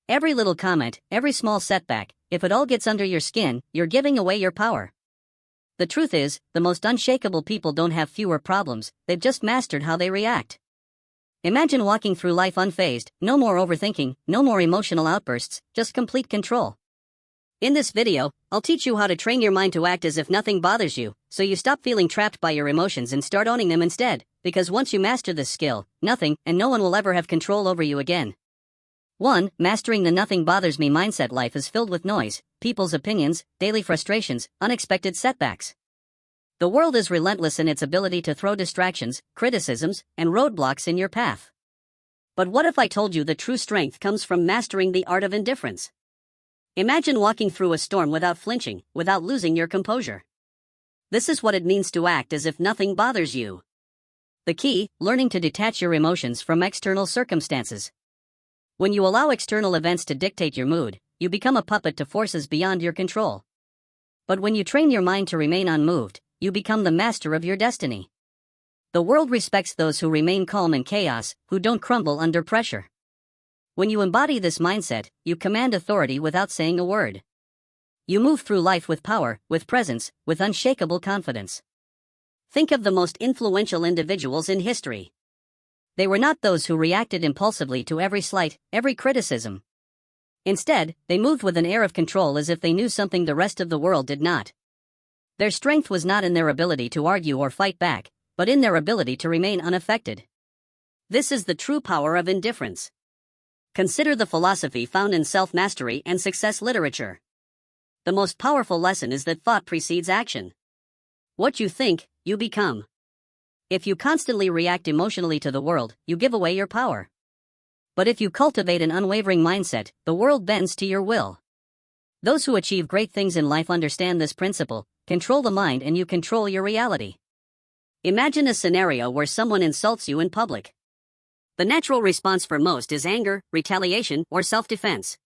Every little comment, every small setback, if it all gets under your skin, you're giving away your power. The truth is, the most unshakable people don't have fewer problems, they've just mastered how they react. Imagine walking through life unfazed, no more overthinking, no more emotional outbursts, just complete control. In this video, I'll teach you how to train your mind to act as if nothing bothers you, so you stop feeling trapped by your emotions and start owning them instead, because once you master this skill, nothing and no one will ever have control over you again. 1. Mastering the nothing bothers me mindset. Life is filled with noise, people's opinions, daily frustrations, unexpected setbacks. The world is relentless in its ability to throw distractions, criticisms, and roadblocks in your path. But what if I told you the true strength comes from mastering the art of indifference? Imagine walking through a storm without flinching, without losing your composure. This is what it means to act as if nothing bothers you. The key, learning to detach your emotions from external circumstances. When you allow external events to dictate your mood, you become a puppet to forces beyond your control. But when you train your mind to remain unmoved, you become the master of your destiny. The world respects those who remain calm in chaos, who don't crumble under pressure. When you embody this mindset, you command authority without saying a word. You move through life with power, with presence, with unshakable confidence. Think of the most influential individuals in history. They were not those who reacted impulsively to every slight, every criticism. Instead, they moved with an air of control as if they knew something the rest of the world did not. Their strength was not in their ability to argue or fight back, but in their ability to remain unaffected. This is the true power of indifference. Consider the philosophy found in self-mastery and success literature. The most powerful lesson is that thought precedes action. What you think, you become. If you constantly react emotionally to the world, you give away your power. But if you cultivate an unwavering mindset, the world bends to your will. Those who achieve great things in life understand this principle: control the mind and you control your reality. Imagine a scenario where someone insults you in public. The natural response for most is anger, retaliation, or self-defense.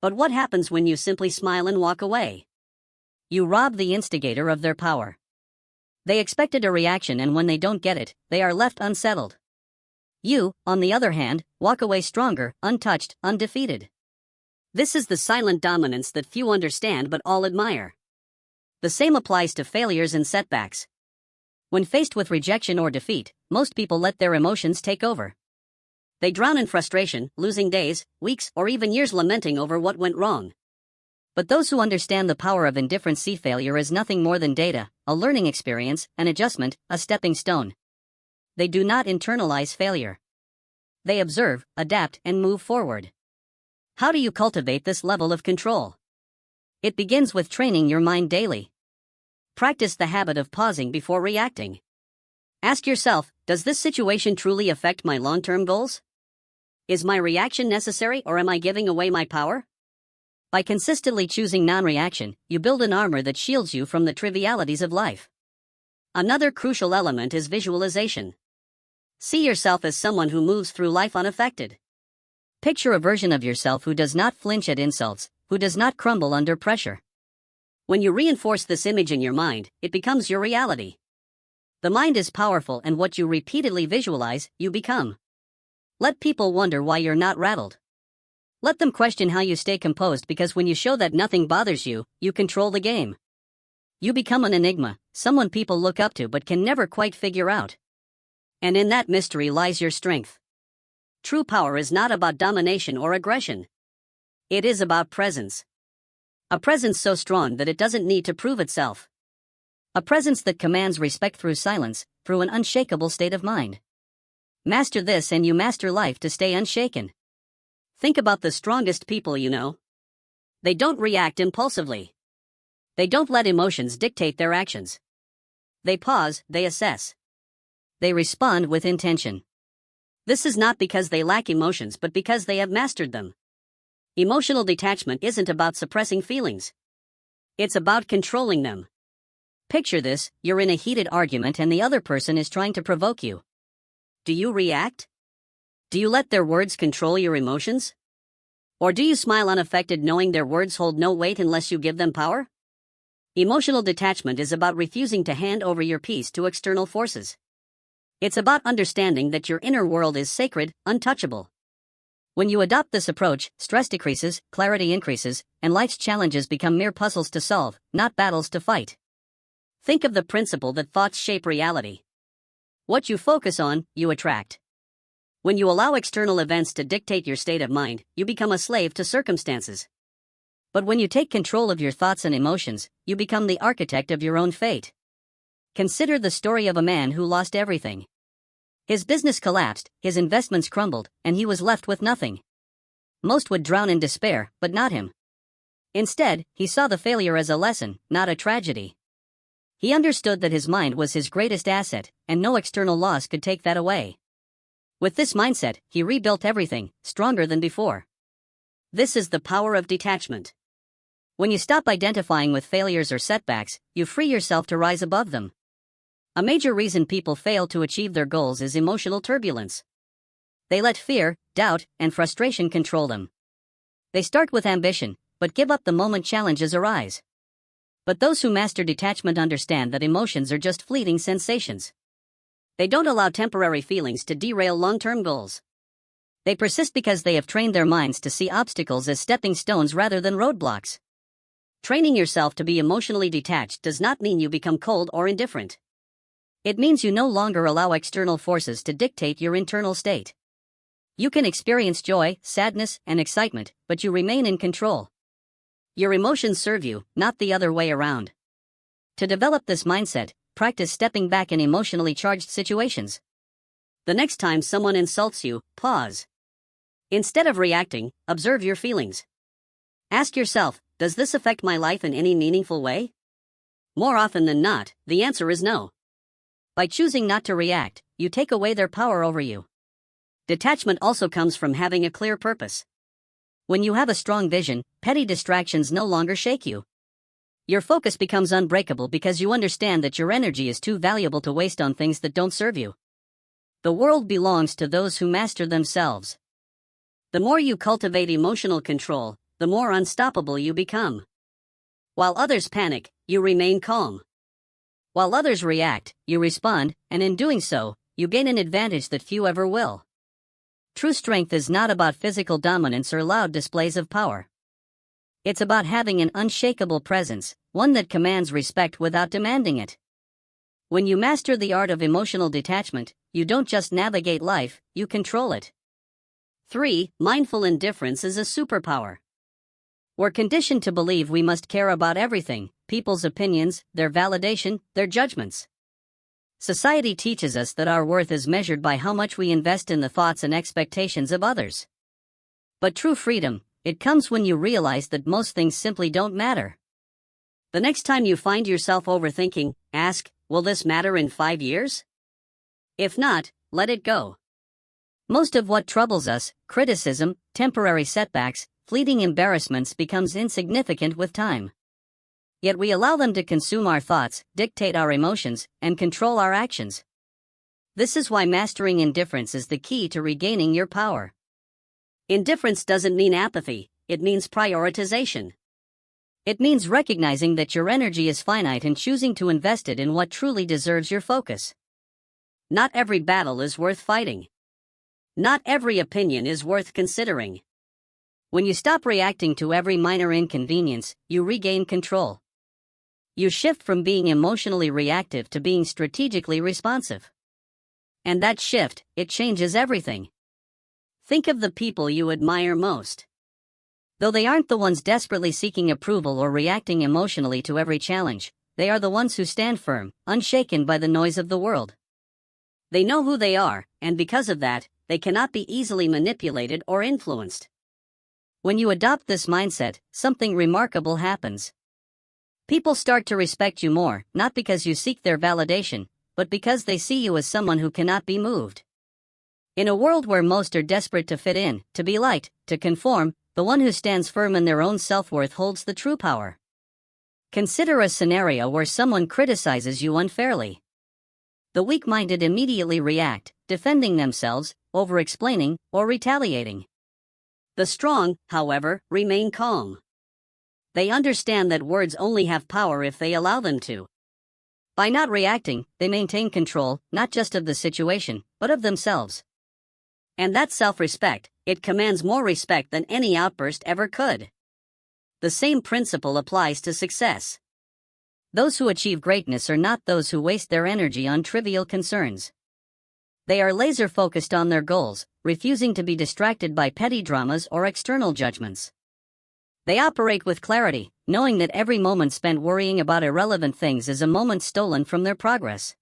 But what happens when you simply smile and walk away? You rob the instigator of their power. They expected a reaction, and when they don't get it, they are left unsettled. You, on the other hand, walk away stronger, untouched, undefeated. This is the silent dominance that few understand but all admire. The same applies to failures and setbacks. When faced with rejection or defeat, most people let their emotions take over. They drown in frustration, losing days, weeks, or even years lamenting over what went wrong. But those who understand the power of indifference see failure as nothing more than data, a learning experience, an adjustment, a stepping stone. They do not internalize failure. They observe, adapt, and move forward. How do you cultivate this level of control? It begins with training your mind daily. Practice the habit of pausing before reacting. Ask yourself, does this situation truly affect my long-term goals? Is my reaction necessary, or am I giving away my power? By consistently choosing non-reaction, you build an armor that shields you from the trivialities of life. Another crucial element is visualization. See yourself as someone who moves through life unaffected. Picture a version of yourself who does not flinch at insults, who does not crumble under pressure. When you reinforce this image in your mind, it becomes your reality. The mind is powerful, and what you repeatedly visualize, you become. Let people wonder why you're not rattled. Let them question how you stay composed, because when you show that nothing bothers you, you control the game. You become an enigma, someone people look up to but can never quite figure out. And in that mystery lies your strength. True power is not about domination or aggression. It is about presence. A presence so strong that it doesn't need to prove itself. A presence that commands respect through silence, through an unshakable state of mind. Master this and you master life to stay unshaken. Think about the strongest people you know. They don't react impulsively. They don't let emotions dictate their actions. They pause, they assess. They respond with intention. This is not because they lack emotions but because they have mastered them. Emotional detachment isn't about suppressing feelings. It's about controlling them. Picture this: you're in a heated argument and the other person is trying to provoke you. Do you react? Do you let their words control your emotions? Or do you smile unaffected knowing their words hold no weight unless you give them power? Emotional detachment is about refusing to hand over your peace to external forces. It's about understanding that your inner world is sacred, untouchable. When you adopt this approach, stress decreases, clarity increases, and life's challenges become mere puzzles to solve, not battles to fight. Think of the principle that thoughts shape reality. What you focus on, you attract. When you allow external events to dictate your state of mind, you become a slave to circumstances. But when you take control of your thoughts and emotions, you become the architect of your own fate. Consider the story of a man who lost everything. His business collapsed, his investments crumbled, and he was left with nothing. Most would drown in despair, but not him. Instead, he saw the failure as a lesson, not a tragedy. He understood that his mind was his greatest asset, and no external loss could take that away. With this mindset, he rebuilt everything, stronger than before. This is the power of detachment. When you stop identifying with failures or setbacks, you free yourself to rise above them. A major reason people fail to achieve their goals is emotional turbulence. They let fear, doubt, and frustration control them. They start with ambition, but give up the moment challenges arise. But those who master detachment understand that emotions are just fleeting sensations. They don't allow temporary feelings to derail long-term goals. They persist because they have trained their minds to see obstacles as stepping stones rather than roadblocks. Training yourself to be emotionally detached does not mean you become cold or indifferent. It means you no longer allow external forces to dictate your internal state. You can experience joy, sadness, and excitement, but you remain in control. Your emotions serve you, not the other way around. To develop this mindset, practice stepping back in emotionally charged situations. The next time someone insults you, pause. Instead of reacting, observe your feelings. Ask yourself, does this affect my life in any meaningful way? More often than not, the answer is no. By choosing not to react, you take away their power over you. Detachment also comes from having a clear purpose. When you have a strong vision, petty distractions no longer shake you. Your focus becomes unbreakable because you understand that your energy is too valuable to waste on things that don't serve you. The world belongs to those who master themselves. The more you cultivate emotional control, the more unstoppable you become. While others panic, you remain calm. While others react, you respond, and in doing so, you gain an advantage that few ever will. True strength is not about physical dominance or loud displays of power. It's about having an unshakable presence, one that commands respect without demanding it. When you master the art of emotional detachment, you don't just navigate life, you control it. 3. Mindful indifference is a superpower. We're conditioned to believe we must care about everything, people's opinions, their validation, their judgments. Society teaches us that our worth is measured by how much we invest in the thoughts and expectations of others. But true freedom, it comes when you realize that most things simply don't matter. The next time you find yourself overthinking, ask, will this matter in 5 years? If not, let it go. Most of what troubles us, criticism, temporary setbacks, fleeting embarrassments, becomes insignificant with time. Yet we allow them to consume our thoughts, dictate our emotions, and control our actions. This is why mastering indifference is the key to regaining your power. Indifference doesn't mean apathy, it means prioritization. It means recognizing that your energy is finite and choosing to invest it in what truly deserves your focus. Not every battle is worth fighting. Not every opinion is worth considering. When you stop reacting to every minor inconvenience, you regain control. You shift from being emotionally reactive to being strategically responsive. And that shift, it changes everything. Think of the people you admire most. Though they aren't the ones desperately seeking approval or reacting emotionally to every challenge, they are the ones who stand firm, unshaken by the noise of the world. They know who they are, and because of that, they cannot be easily manipulated or influenced. When you adopt this mindset, something remarkable happens. People start to respect you more, not because you seek their validation, but because they see you as someone who cannot be moved. In a world where most are desperate to fit in, to be liked, to conform, the one who stands firm in their own self-worth holds the true power. Consider a scenario where someone criticizes you unfairly. The weak-minded immediately react, defending themselves, over-explaining, or retaliating. The strong, however, remain calm. They understand that words only have power if they allow them to. By not reacting, they maintain control, not just of the situation, but of themselves. And that self-respect, It commands more respect than any outburst ever could. The same principle applies to success. Those who achieve greatness are not those who waste their energy on trivial concerns. They are laser-focused on their goals, refusing to be distracted by petty dramas or external judgments. They operate with clarity, knowing that every moment spent worrying about irrelevant things is a moment stolen from their progress.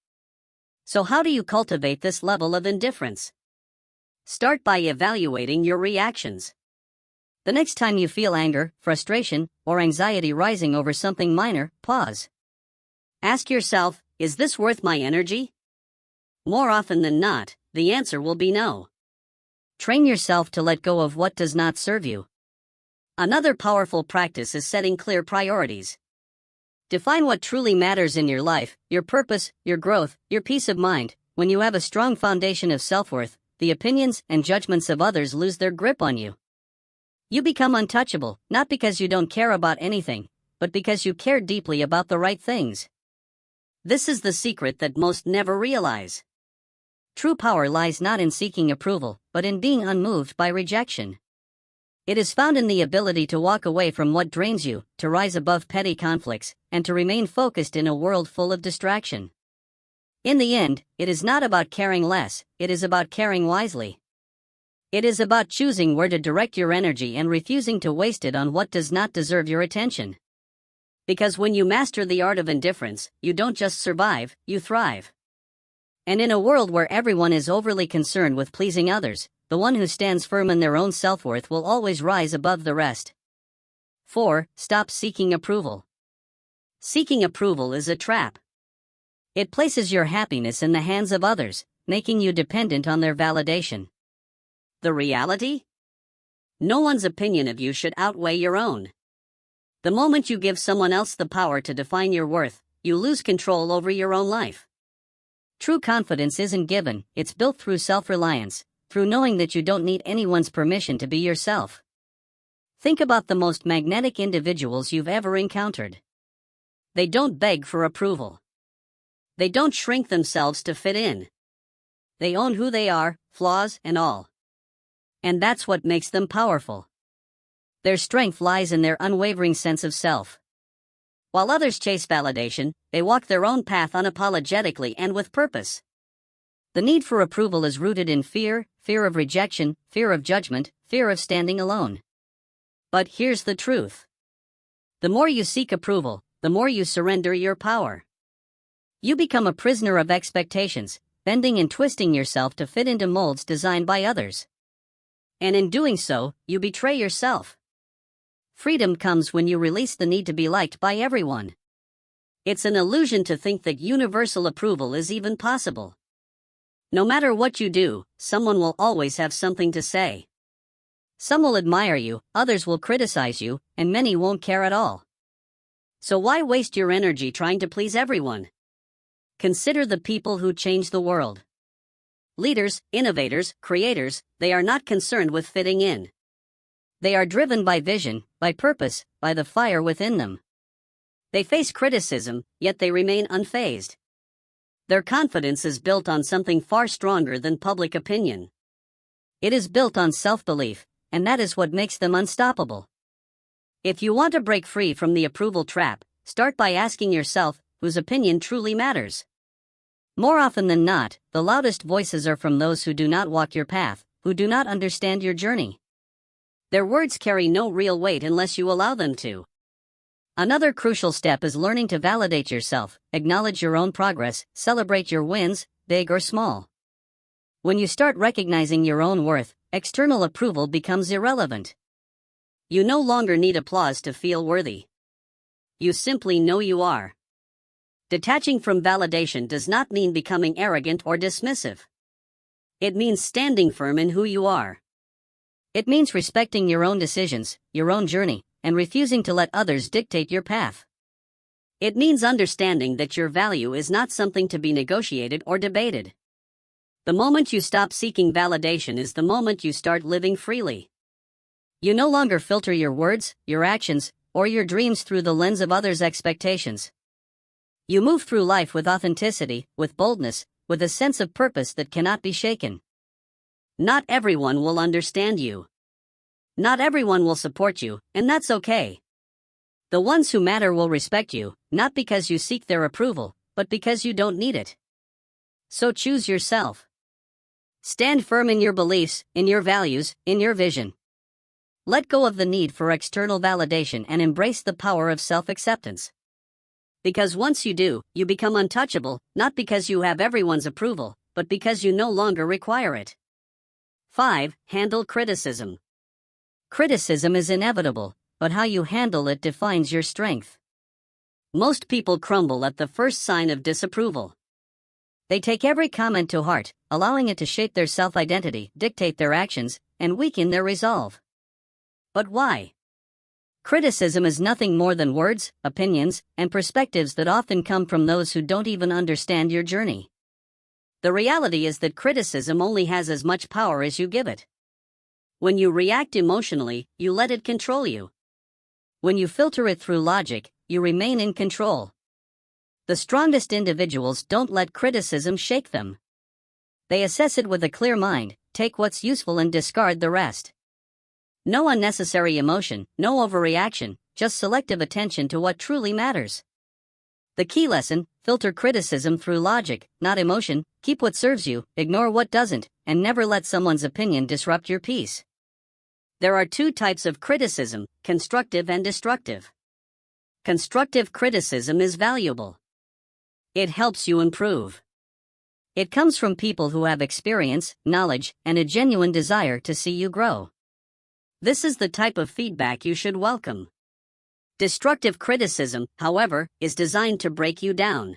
So how do you cultivate this level of indifference? Start by evaluating your reactions. The next time you feel anger, frustration, or anxiety rising over something minor, pause. Ask yourself, is this worth my energy? More often than not, the answer will be no. Train yourself to let go of what does not serve you. Another powerful practice is setting clear priorities. Define what truly matters in your life, your purpose, your growth, your peace of mind. When you have a strong foundation of self-worth, the opinions and judgments of others lose their grip on you. You become untouchable, not because you don't care about anything, but because you care deeply about the right things. This is the secret that most never realize. True power lies not in seeking approval, but in being unmoved by rejection. It is found in the ability to walk away from what drains you, to rise above petty conflicts, and to remain focused in a world full of distraction. In the end, it is not about caring less, it is about caring wisely. It is about choosing where to direct your energy and refusing to waste it on what does not deserve your attention. Because when you master the art of indifference, you don't just survive, you thrive. And in a world where everyone is overly concerned with pleasing others, the one who stands firm in their own self-worth will always rise above the rest. 4. Stop seeking approval. Seeking approval is a trap. It places your happiness in the hands of others, making you dependent on their validation. The reality? No one's opinion of you should outweigh your own. The moment you give someone else the power to define your worth, you lose control over your own life. True confidence isn't given, it's built through self-reliance, through knowing that you don't need anyone's permission to be yourself. Think about the most magnetic individuals you've ever encountered. They don't beg for approval. They don't shrink themselves to fit in. They own who they are, flaws and all. And that's what makes them powerful. Their strength lies in their unwavering sense of self. While others chase validation, they walk their own path unapologetically and with purpose. The need for approval is rooted in fear, fear of rejection, fear of judgment, fear of standing alone. But here's the truth. The more you seek approval, the more you surrender your power. You become a prisoner of expectations, bending and twisting yourself to fit into molds designed by others. And in doing so, you betray yourself. Freedom comes when you release the need to be liked by everyone. It's an illusion to think that universal approval is even possible. No matter what you do, someone will always have something to say. Some will admire you, others will criticize you, and many won't care at all. So why waste your energy trying to please everyone? Consider the people who change the world. Leaders, innovators, creators, they are not concerned with fitting in. They are driven by vision, by purpose, by the fire within them. They face criticism, yet they remain unfazed. Their confidence is built on something far stronger than public opinion. It is built on self-belief, and that is what makes them unstoppable. If you want to break free from the approval trap, start by asking yourself, whose opinion truly matters? More often than not, the loudest voices are from those who do not walk your path, who do not understand your journey. Their words carry no real weight unless you allow them to. Another crucial step is learning to validate yourself, acknowledge your own progress, celebrate your wins, big or small. When you start recognizing your own worth, external approval becomes irrelevant. You no longer need applause to feel worthy. You simply know you are. Detaching from validation does not mean becoming arrogant or dismissive. It means standing firm in who you are. It means respecting your own decisions, your own journey, and refusing to let others dictate your path. It means understanding that your value is not something to be negotiated or debated. The moment you stop seeking validation is the moment you start living freely. You no longer filter your words, your actions, or your dreams through the lens of others' expectations. You move through life with authenticity, with boldness, with a sense of purpose that cannot be shaken. Not everyone will understand you. Not everyone will support you, and that's okay. The ones who matter will respect you, not because you seek their approval, but because you don't need it. So choose yourself. Stand firm in your beliefs, in your values, in your vision. Let go of the need for external validation and embrace the power of self-acceptance. Because once you do, you become untouchable, not because you have everyone's approval, but because you no longer require it. 5. Handle criticism. Criticism is inevitable, but how you handle it defines your strength. Most people crumble at the first sign of disapproval. They take every comment to heart, allowing it to shape their self-identity, dictate their actions, and weaken their resolve. But why? Criticism is nothing more than words, opinions, and perspectives that often come from those who don't even understand your journey. The reality is that criticism only has as much power as you give it. When you react emotionally, you let it control you. When you filter it through logic, you remain in control. The strongest individuals don't let criticism shake them. They assess it with a clear mind, take what's useful and discard the rest. No unnecessary emotion, no overreaction, just selective attention to what truly matters. The key lesson: filter criticism through logic, not emotion, keep what serves you, ignore what doesn't, and never let someone's opinion disrupt your peace. There are two types of criticism, constructive and destructive. Constructive criticism is valuable. It helps you improve. It comes from people who have experience, knowledge, and a genuine desire to see you grow. This is the type of feedback you should welcome. Destructive criticism, however, is designed to break you down.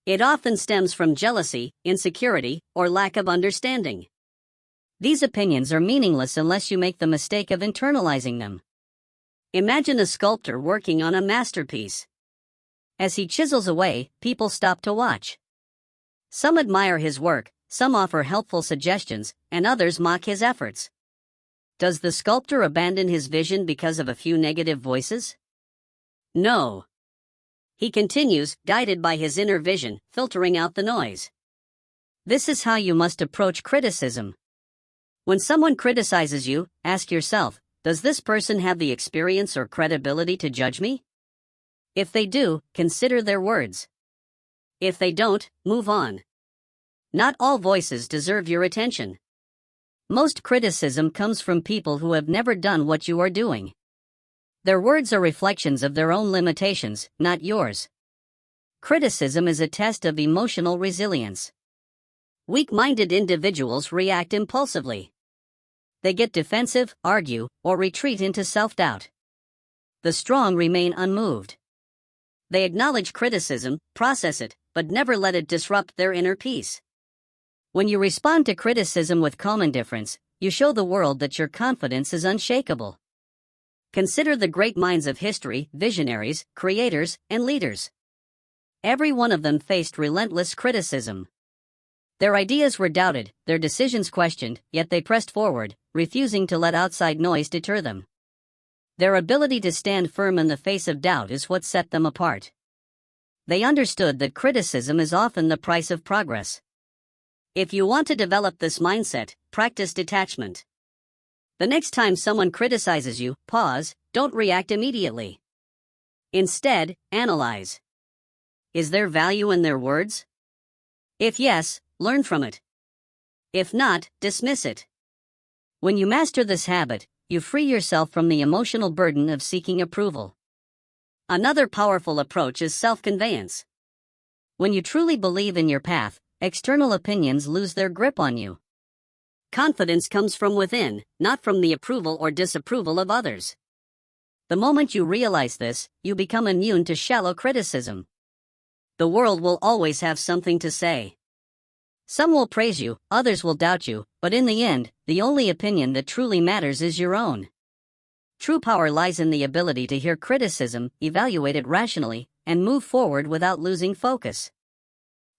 It often stems from jealousy, insecurity, or lack of understanding. These opinions are meaningless unless you make the mistake of internalizing them. Imagine a sculptor working on a masterpiece. As he chisels away, people stop to watch. Some admire his work, some offer helpful suggestions, and others mock his efforts. Does the sculptor abandon his vision because of a few negative voices? No. He continues, guided by his inner vision, filtering out the noise. This is how you must approach criticism. When someone criticizes you, ask yourself, does this person have the experience or credibility to judge me? If they do, consider their words. If they don't, move on. Not all voices deserve your attention. Most criticism comes from people who have never done what you are doing. Their words are reflections of their own limitations, not yours. Criticism is a test of emotional resilience. Weak-minded individuals react impulsively. They get defensive, argue, or retreat into self-doubt. The strong remain unmoved. They acknowledge criticism, process it, but never let it disrupt their inner peace. When you respond to criticism with calm indifference, you show the world that your confidence is unshakable. Consider the great minds of history, visionaries, creators, and leaders. Every one of them faced relentless criticism. Their ideas were doubted, their decisions questioned, yet they pressed forward, refusing to let outside noise deter them. Their ability to stand firm in the face of doubt is what set them apart. They understood that criticism is often the price of progress. If you want to develop this mindset, practice detachment. The next time someone criticizes you, pause, don't react immediately. Instead, analyze. Is there value in their words? If yes, learn from it. If not, dismiss it. When you master this habit, you free yourself from the emotional burden of seeking approval. Another powerful approach is self-conveyance. When you truly believe in your path, external opinions lose their grip on you. Confidence comes from within, not from the approval or disapproval of others. The moment you realize this, you become immune to shallow criticism. The world will always have something to say. Some will praise you, others will doubt you, but in the end, the only opinion that truly matters is your own. True power lies in the ability to hear criticism, evaluate it rationally, and move forward without losing focus.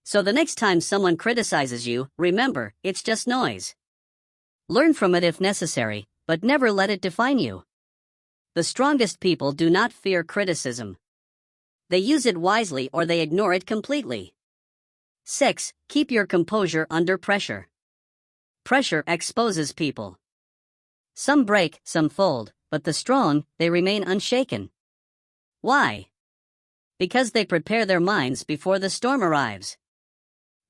So the next time someone criticizes you, remember, it's just noise. Learn from it if necessary, but never let it define you. The strongest people do not fear criticism. They use it wisely or they ignore it completely. 6. Keep your composure under pressure. Pressure exposes people. Some break, some fold, but the strong, they remain unshaken. Why? Because they prepare their minds before the storm arrives.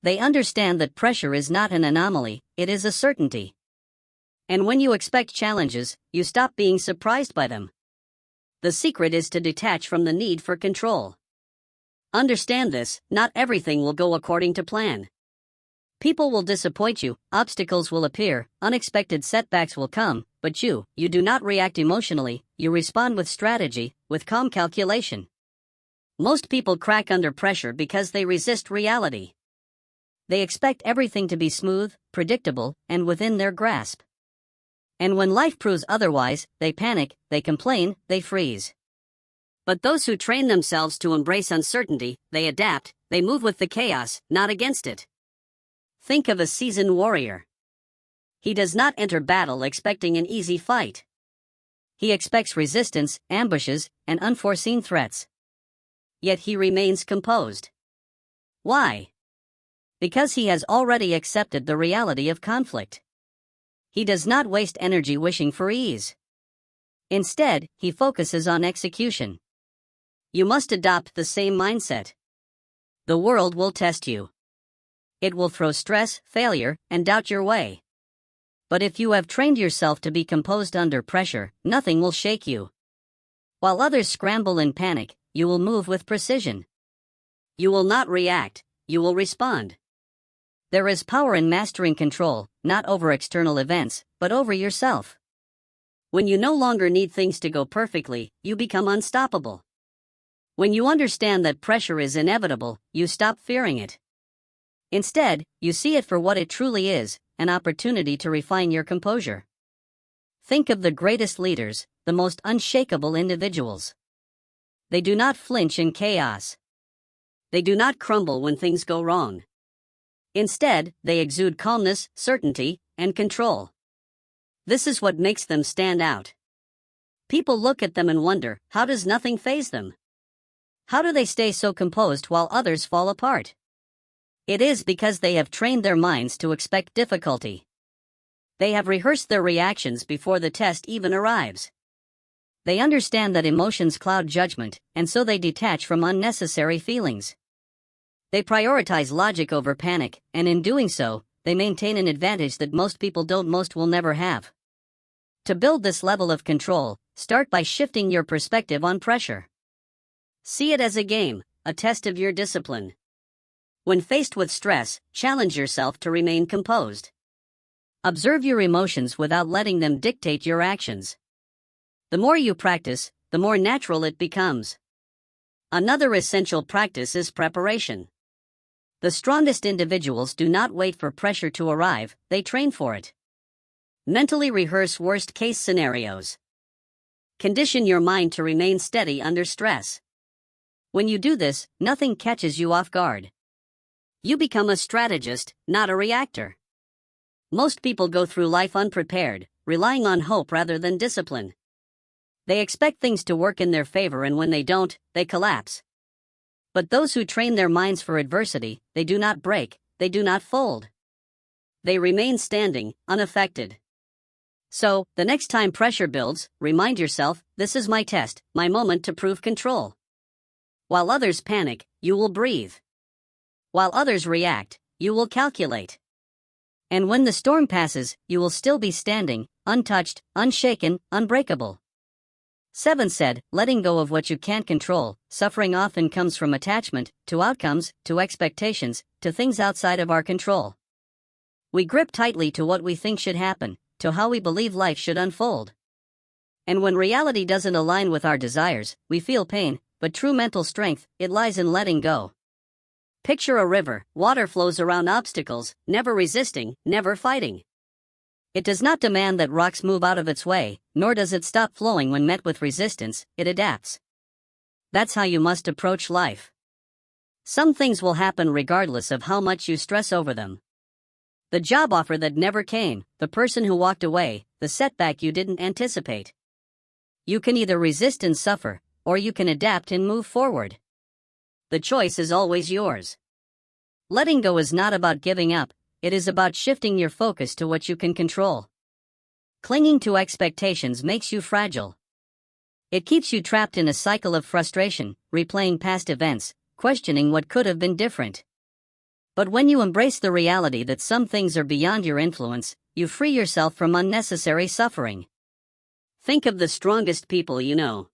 They understand that pressure is not an anomaly, it is a certainty. And when you expect challenges, you stop being surprised by them. The secret is to detach from the need for control. Understand this, not everything will go according to plan. People will disappoint you, obstacles will appear, unexpected setbacks will come, but you do not react emotionally, you respond with strategy, with calm calculation. Most people crack under pressure because they resist reality. They expect everything to be smooth, predictable, and within their grasp. And when life proves otherwise, they panic, they complain, they freeze. But those who train themselves to embrace uncertainty, they adapt, they move with the chaos, not against it. Think of a seasoned warrior. He does not enter battle expecting an easy fight. He expects resistance, ambushes, and unforeseen threats. Yet he remains composed. Why? Because he has already accepted the reality of conflict. He does not waste energy wishing for ease. Instead, he focuses on execution. You must adopt the same mindset. The world will test you. It will throw stress, failure, and doubt your way. But if you have trained yourself to be composed under pressure, nothing will shake you. While others scramble in panic, you will move with precision. You will not react, you will respond. There is power in mastering control, not over external events, but over yourself. When you no longer need things to go perfectly, you become unstoppable. When you understand that pressure is inevitable, you stop fearing it. Instead, you see it for what it truly is, an opportunity to refine your composure. Think of the greatest leaders, the most unshakable individuals. They do not flinch in chaos. They do not crumble when things go wrong. Instead, they exude calmness, certainty, and control. This is what makes them stand out. People look at them and wonder, how does nothing faze them? How do they stay so composed while others fall apart? It is because they have trained their minds to expect difficulty. They have rehearsed their reactions before the test even arrives. They understand that emotions cloud judgment, and so they detach from unnecessary feelings. They prioritize logic over panic, and in doing so, they maintain an advantage that most people will never have. To build this level of control, start by shifting your perspective on pressure. See it as a game, a test of your discipline. When faced with stress, challenge yourself to remain composed. Observe your emotions without letting them dictate your actions. The more you practice, the more natural it becomes. Another essential practice is preparation. The strongest individuals do not wait for pressure to arrive, they train for it. Mentally rehearse worst-case scenarios. Condition your mind to remain steady under stress. When you do this, nothing catches you off guard. You become a strategist, not a reactor. Most people go through life unprepared, relying on hope rather than discipline. They expect things to work in their favor, and when they don't, they collapse. But those who train their minds for adversity, they do not break, they do not fold. They remain standing, unaffected. So, the next time pressure builds, remind yourself, this is my test, my moment to prove control. While others panic, you will breathe. While others react, you will calculate. And when the storm passes, you will still be standing, untouched, unshaken, unbreakable. 7 said, letting go of what you can't control. Suffering often comes from attachment, to outcomes, to expectations, to things outside of our control. We grip tightly to what we think should happen, to how we believe life should unfold. And when reality doesn't align with our desires, we feel pain, but true mental strength, it lies in letting go. Picture a river, water flows around obstacles, never resisting, never fighting. It does not demand that rocks move out of its way, nor does it stop flowing when met with resistance, it adapts. That's how you must approach life. Some things will happen regardless of how much you stress over them. The job offer that never came, the person who walked away, the setback you didn't anticipate. You can either resist and suffer, or you can adapt and move forward. The choice is always yours. Letting go is not about giving up, it is about shifting your focus to what you can control. Clinging to expectations makes you fragile. It keeps you trapped in a cycle of frustration, replaying past events, questioning what could have been different. But when you embrace the reality that some things are beyond your influence, you free yourself from unnecessary suffering. Think of the strongest people you know.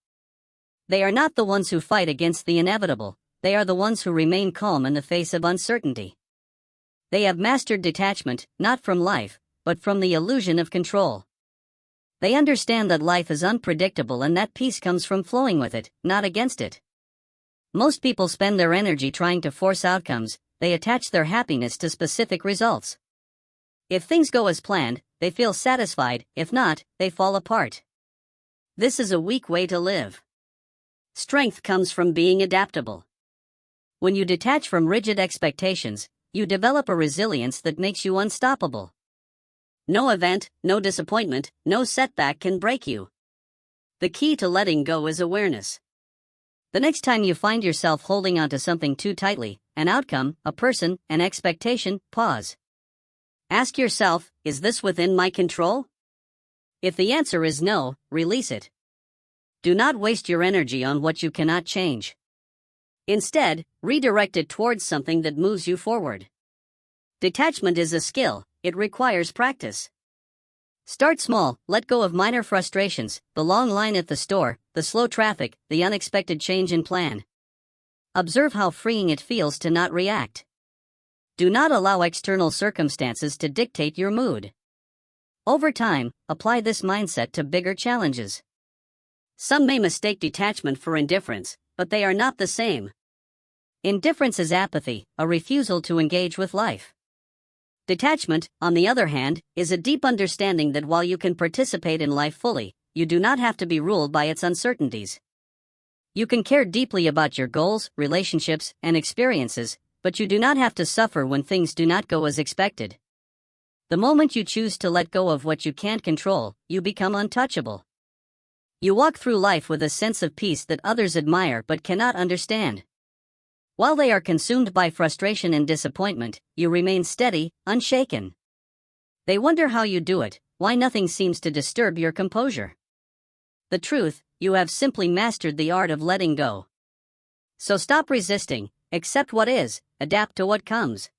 They are not the ones who fight against the inevitable, they are the ones who remain calm in the face of uncertainty. They have mastered detachment, not from life, but from the illusion of control. They understand that life is unpredictable and that peace comes from flowing with it, not against it. Most people spend their energy trying to force outcomes, they attach their happiness to specific results. If things go as planned, they feel satisfied, if not, they fall apart. This is a weak way to live. Strength comes from being adaptable. When you detach from rigid expectations, you develop a resilience that makes you unstoppable. No event, no disappointment, no setback can break you. The key to letting go is awareness. The next time you find yourself holding onto something too tightly, an outcome, a person, an expectation, pause. Ask yourself, is this within my control? If the answer is no, release it. Do not waste your energy on what you cannot change. Instead, redirect it towards something that moves you forward. Detachment is a skill, it requires practice. Start small, let go of minor frustrations, the long line at the store, the slow traffic, the unexpected change in plan. Observe how freeing it feels to not react. Do not allow external circumstances to dictate your mood. Over time, apply this mindset to bigger challenges. Some may mistake detachment for indifference, but they are not the same. Indifference is apathy, a refusal to engage with life. Detachment, on the other hand, is a deep understanding that while you can participate in life fully, you do not have to be ruled by its uncertainties. You can care deeply about your goals, relationships, and experiences, but you do not have to suffer when things do not go as expected. The moment you choose to let go of what you can't control, you become untouchable. You walk through life with a sense of peace that others admire but cannot understand. While they are consumed by frustration and disappointment, you remain steady, unshaken. They wonder how you do it, why nothing seems to disturb your composure. The truth, you have simply mastered the art of letting go. So stop resisting, accept what is, adapt to what comes.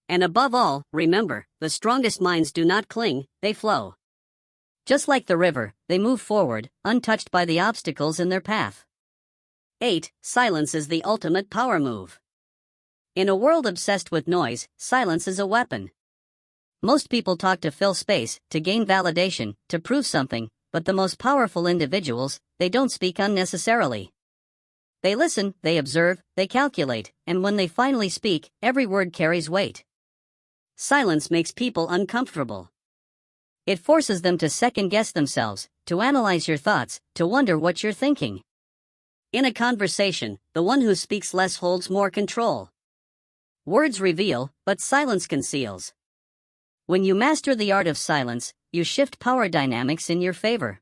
And above all, remember, the strongest minds do not cling, they flow. Just like the river, they move forward, untouched by the obstacles in their path. 8. Silence is the ultimate power move. In a world obsessed with noise, silence is a weapon. Most people talk to fill space, to gain validation, to prove something, but the most powerful individuals, they don't speak unnecessarily. They listen, they observe, they calculate, and when they finally speak, every word carries weight. Silence makes people uncomfortable. It forces them to second-guess themselves, to analyze your thoughts, to wonder what you're thinking. In a conversation, the one who speaks less holds more control. Words reveal, but silence conceals. When you master the art of silence, you shift power dynamics in your favor.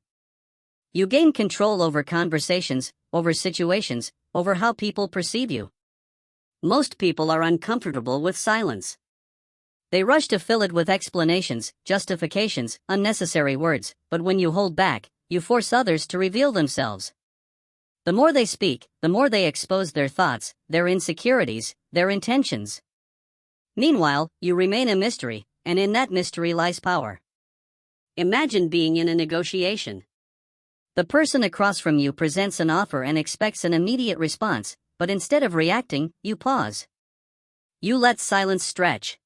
You gain control over conversations, over situations, over how people perceive you. Most people are uncomfortable with silence. They rush to fill it with explanations, justifications, unnecessary words, but when you hold back, you force others to reveal themselves. The more they speak, the more they expose their thoughts, their insecurities, their intentions. Meanwhile, you remain a mystery, and in that mystery lies power. Imagine being in a negotiation. The person across from you presents an offer and expects an immediate response, but instead of reacting, you pause. You let silence stretch.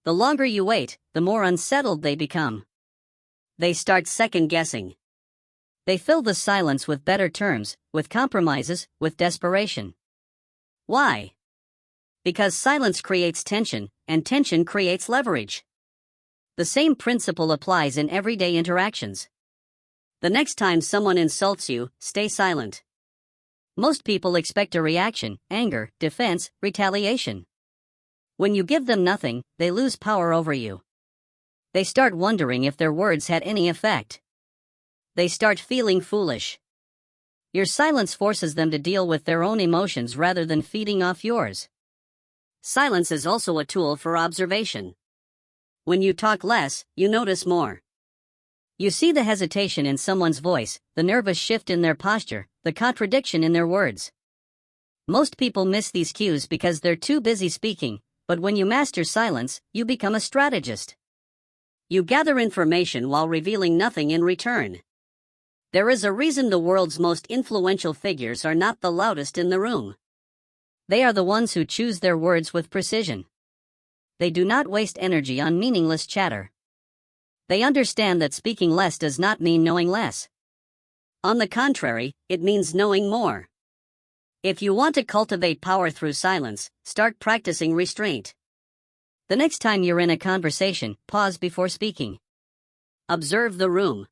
The longer you wait, the more unsettled they become. They start second-guessing. They fill the silence with better terms, with compromises, with desperation. Why? Because silence creates tension, and tension creates leverage. The same principle applies in everyday interactions. The next time someone insults you, stay silent. Most people expect a reaction, anger, defense, retaliation. When you give them nothing, they lose power over you. They start wondering if their words had any effect. They start feeling foolish. Your silence forces them to deal with their own emotions rather than feeding off yours. Silence is also a tool for observation. When you talk less, you notice more. You see the hesitation in someone's voice, the nervous shift in their posture, the contradiction in their words. Most people miss these cues because they're too busy speaking, but when you master silence, you become a strategist. You gather information while revealing nothing in return. There is a reason the world's most influential figures are not the loudest in the room. They are the ones who choose their words with precision. They do not waste energy on meaningless chatter. They understand that speaking less does not mean knowing less. On the contrary, it means knowing more. If you want to cultivate power through silence, start practicing restraint. The next time you're in a conversation, pause before speaking. Observe the room.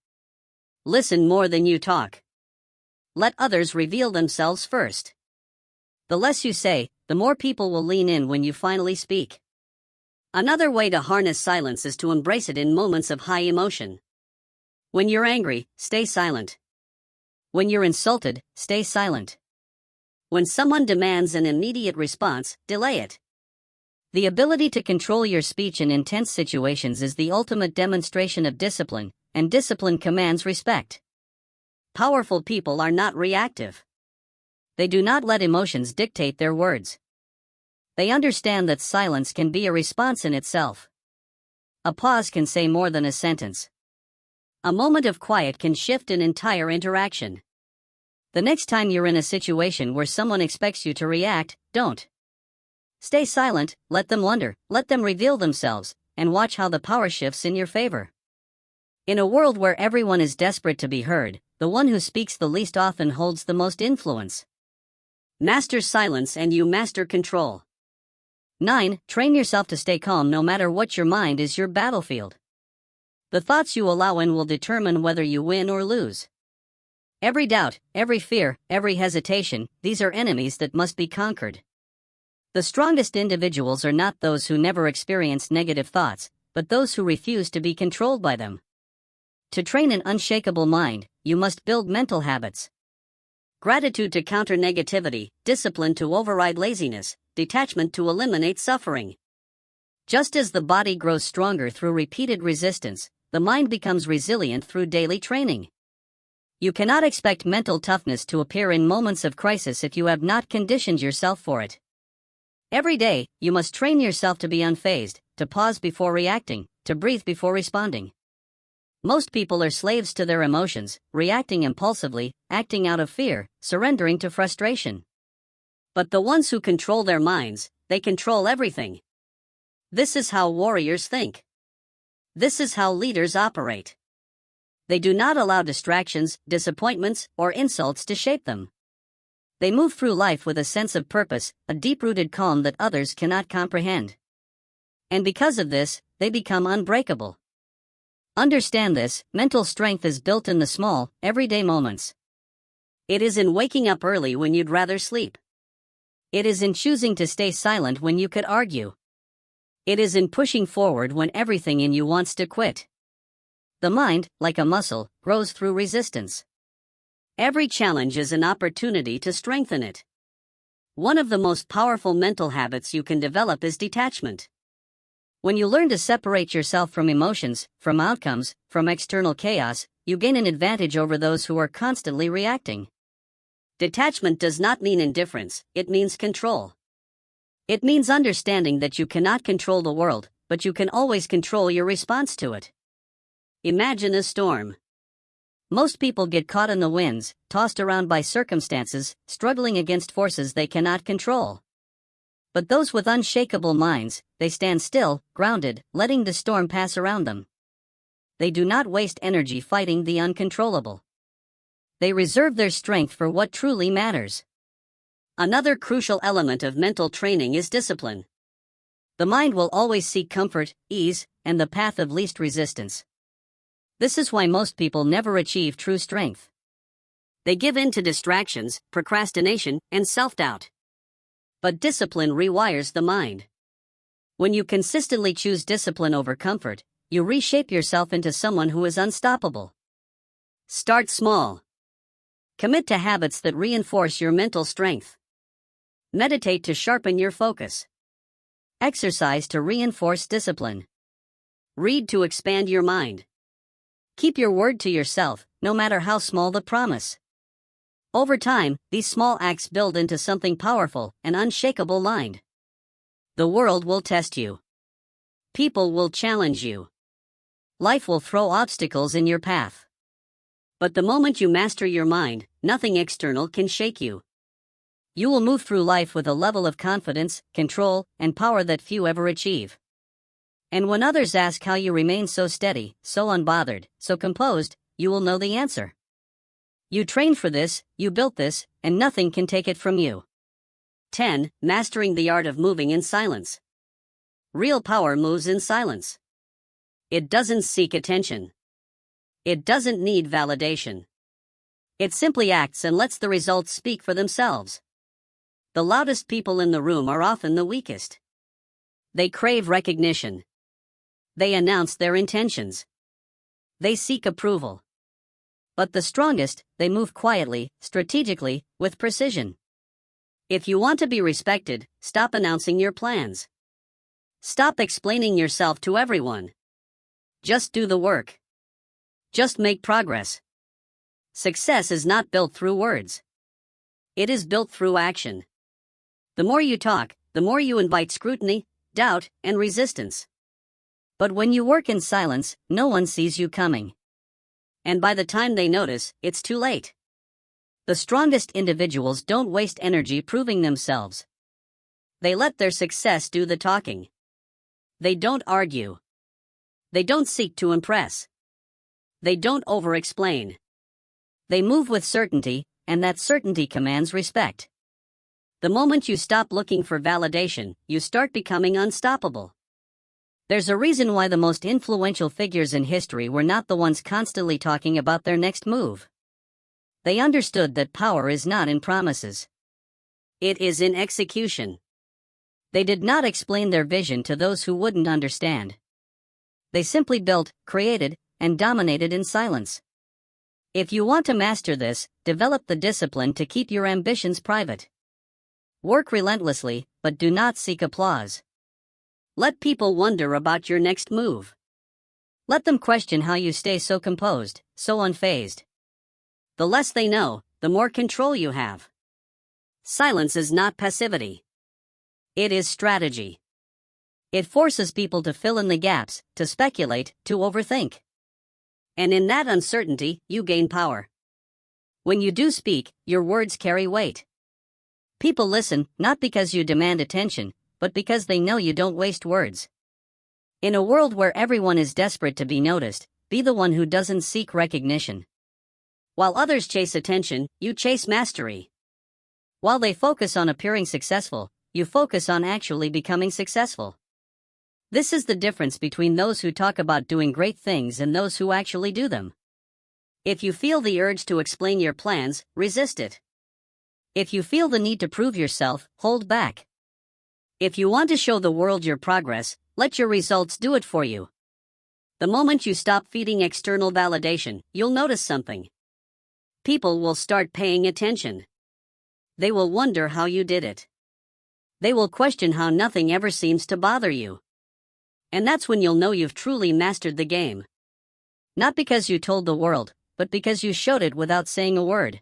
Listen more than you talk. Let others reveal themselves first. The less you say, the more people will lean in when you finally speak. Another way to harness silence is to embrace it in moments of high emotion. When you're angry, stay silent. When you're insulted, stay silent. When someone demands an immediate response, delay it. The ability to control your speech in intense situations is the ultimate demonstration of discipline, and discipline commands respect. Powerful people are not reactive. They do not let emotions dictate their words. They understand that silence can be a response in itself. A pause can say more than a sentence. A moment of quiet can shift an entire interaction. The next time you're in a situation where someone expects you to react, don't. Stay silent, let them wonder, let them reveal themselves, and watch how the power shifts in your favor. In a world where everyone is desperate to be heard, the one who speaks the least often holds the most influence. Master silence and you master control. 9. Train yourself to stay calm no matter what. Your mind is your battlefield. The thoughts you allow in will determine whether you win or lose. Every doubt, every fear, every hesitation, these are enemies that must be conquered. The strongest individuals are not those who never experience negative thoughts, but those who refuse to be controlled by them. To train an unshakable mind, you must build mental habits. Gratitude to counter negativity, discipline to override laziness, detachment to eliminate suffering. Just as the body grows stronger through repeated resistance, the mind becomes resilient through daily training. You cannot expect mental toughness to appear in moments of crisis if you have not conditioned yourself for it. Every day, you must train yourself to be unfazed, to pause before reacting, to breathe before responding. Most people are slaves to their emotions, reacting impulsively, acting out of fear, surrendering to frustration. But the ones who control their minds, they control everything. This is how warriors think. This is how leaders operate. They do not allow distractions, disappointments, or insults to shape them. They move through life with a sense of purpose, a deep-rooted calm that others cannot comprehend. And because of this, they become unbreakable. Understand this, mental strength is built in the small, everyday moments. It is in waking up early when you'd rather sleep. It is in choosing to stay silent when you could argue. It is in pushing forward when everything in you wants to quit. The mind, like a muscle, grows through resistance. Every challenge is an opportunity to strengthen it. One of the most powerful mental habits you can develop is detachment. When you learn to separate yourself from emotions, from outcomes, from external chaos, you gain an advantage over those who are constantly reacting. Detachment does not mean indifference, it means control. It means understanding that you cannot control the world, but you can always control your response to it. Imagine a storm. Most people get caught in the winds, tossed around by circumstances, struggling against forces they cannot control. But those with unshakable minds, they stand still, grounded, letting the storm pass around them. They do not waste energy fighting the uncontrollable. They reserve their strength for what truly matters. Another crucial element of mental training is discipline. The mind will always seek comfort, ease, and the path of least resistance. This is why most people never achieve true strength. They give in to distractions, procrastination, and self-doubt. But discipline rewires the mind. When you consistently choose discipline over comfort, you reshape yourself into someone who is unstoppable. Start small. Commit to habits that reinforce your mental strength. Meditate to sharpen your focus. Exercise to reinforce discipline. Read to expand your mind. Keep your word to yourself, no matter how small the promise. Over time, these small acts build into something powerful and unshakable. Lined. The world will test you. People will challenge you. Life will throw obstacles in your path. But the moment you master your mind, nothing external can shake you. You will move through life with a level of confidence, control, and power that few ever achieve. And when others ask how you remain so steady, so unbothered, so composed, you will know the answer. You trained for this, you built this, and nothing can take it from you. 10. Mastering the art of moving in silence. Real power moves in silence. It doesn't seek attention. It doesn't need validation. It simply acts and lets the results speak for themselves. The loudest people in the room are often the weakest. They crave recognition. They announce their intentions. They seek approval. But the strongest, they move quietly, strategically, with precision. If you want to be respected, stop announcing your plans. Stop explaining yourself to everyone. Just do the work. Just make progress. Success is not built through words. It is built through action. The more you talk, the more you invite scrutiny, doubt, and resistance. But when you work in silence, no one sees you coming. And by the time they notice, it's too late. The strongest individuals don't waste energy proving themselves. They let their success do the talking. They don't argue. They don't seek to impress. They don't over-explain. They move with certainty, and that certainty commands respect. The moment you stop looking for validation, you start becoming unstoppable. There's a reason why the most influential figures in history were not the ones constantly talking about their next move. They understood that power is not in promises. It is in execution. They did not explain their vision to those who wouldn't understand. They simply built, created, and dominated in silence. If you want to master this, develop the discipline to keep your ambitions private. Work relentlessly, but do not seek applause. Let people wonder about your next move. Let them question how you stay so composed, so unfazed. The less they know, the more control you have. Silence is not passivity. It is strategy. It forces people to fill in the gaps, to speculate, to overthink. And in that uncertainty, you gain power. When you do speak, your words carry weight. People listen, not because you demand attention, but because they know you don't waste words. In a world where everyone is desperate to be noticed, be the one who doesn't seek recognition. While others chase attention, you chase mastery. While they focus on appearing successful, you focus on actually becoming successful. This is the difference between those who talk about doing great things and those who actually do them. If you feel the urge to explain your plans, resist it. If you feel the need to prove yourself, hold back. If you want to show the world your progress, let your results do it for you. The moment you stop feeding external validation, you'll notice something. People will start paying attention. They will wonder how you did it. They will question how nothing ever seems to bother you. And that's when you'll know you've truly mastered the game. Not because you told the world, but because you showed it without saying a word.